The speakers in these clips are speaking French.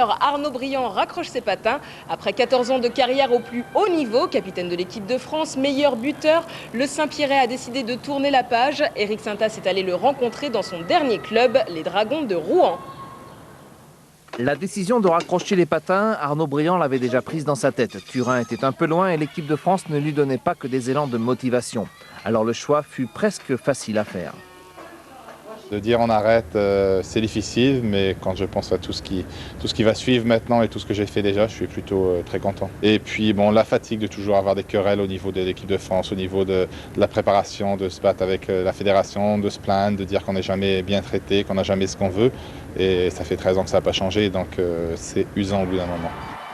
Arnaud Briand raccroche ses patins. Après 14 ans de carrière au plus haut niveau, capitaine de l'équipe de France, meilleur buteur, le Saint-Pierrais a décidé de tourner la page. Éric Sintas est allé le rencontrer dans son dernier club, les Dragons de Rouen. La décision de raccrocher les patins, Arnaud Briand l'avait déjà prise dans sa tête. Turin était un peu loin et l'équipe de France ne lui donnait pas que des élans de motivation. Alors le choix fut presque facile à faire. De dire on arrête, c'est difficile, mais quand je pense à tout ce qui va suivre maintenant et tout ce que j'ai fait déjà, je suis plutôt très content. Et puis bon, la fatigue de toujours avoir des querelles au niveau de l'équipe de France, au niveau de la préparation, de se battre avec la fédération, de se plaindre, de dire qu'on n'est jamais bien traité, qu'on n'a jamais ce qu'on veut. Et ça fait 13 ans que ça n'a pas changé, donc c'est usant au bout d'un moment.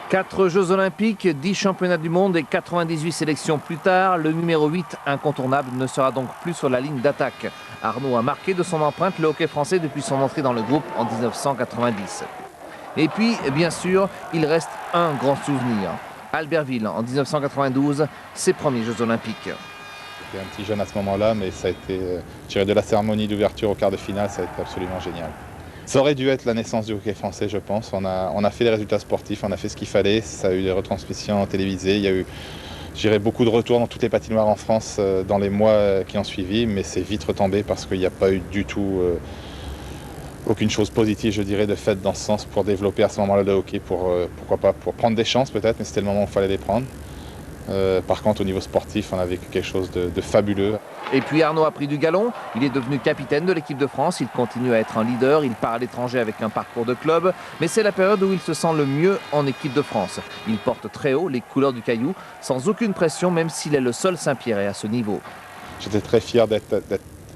4 Jeux Olympiques, 10 championnats du monde et 98 sélections plus tard, le numéro 8 incontournable ne sera donc plus sur la ligne d'attaque. Arnaud a marqué de son empreinte le hockey français depuis son entrée dans le groupe en 1990. Et puis, bien sûr, il reste un grand souvenir. Albertville en 1992, ses premiers Jeux Olympiques. J'étais un petit jeune à ce moment-là, mais ça a été tiré de la cérémonie d'ouverture au quart de finale, ça a été absolument génial. Ça aurait dû être la naissance du hockey français, je pense. On a fait les résultats sportifs, on a fait ce qu'il fallait. Ça a eu des retransmissions télévisées. Il y a eu, je dirais, beaucoup de retours dans toutes les patinoires en France dans les mois qui ont suivi. Mais c'est vite retombé parce qu'il n'y a pas eu du tout aucune chose positive, je dirais, de fait dans ce sens pour développer à ce moment-là le hockey. Pourquoi pas, pour prendre des chances peut-être, mais c'était le moment où il fallait les prendre. Par contre, au niveau sportif, on a vécu quelque chose de fabuleux. Et puis Arnaud a pris du galon, il est devenu capitaine de l'équipe de France, il continue à être un leader, il part à l'étranger avec un parcours de club, mais c'est la période où il se sent le mieux en équipe de France. Il porte très haut les couleurs du Caillou, sans aucune pression, même s'il est le seul Saint-Pierrais à ce niveau. J'étais très fier d'être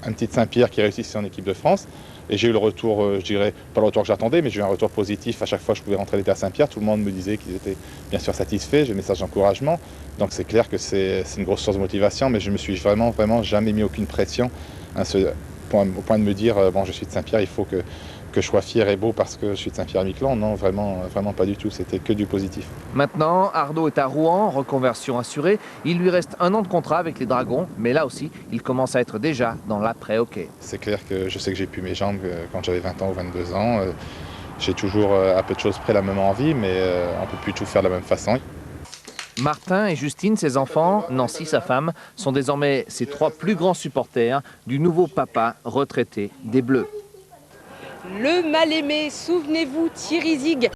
un petit Saint-Pierre qui réussissait en équipe de France. Et j'ai eu le retour, je dirais, pas le retour que j'attendais, mais j'ai eu un retour positif à chaque fois que je pouvais rentrer à l'été à Saint-Pierre. Tout le monde me disait qu'ils étaient bien sûr satisfaits, j'ai des messages d'encouragement. Donc c'est clair que c'est une grosse source de motivation, mais je me suis vraiment jamais mis aucune pression au point de me dire, bon, je suis de Saint-Pierre, il faut que je sois fier et beau parce que je suis de Saint-Pierre-Miquelon. Non, vraiment pas du tout, c'était que du positif. Maintenant, Arnaud est à Rouen, reconversion assurée. Il lui reste 1 an de contrat avec les Dragons, mais là aussi, il commence à être déjà dans l'après-hockey. C'est clair que je sais que j'ai pu mes jambes quand j'avais 20 ans ou 22 ans. J'ai toujours à peu de choses près la même envie, mais on ne peut plus tout faire de la même façon. Martin et Justine, ses enfants, Nancy, sa femme, sont désormais ses 3 plus grands supporters du nouveau papa retraité des Bleus. Le mal-aimé, souvenez-vous, Thierry Zig.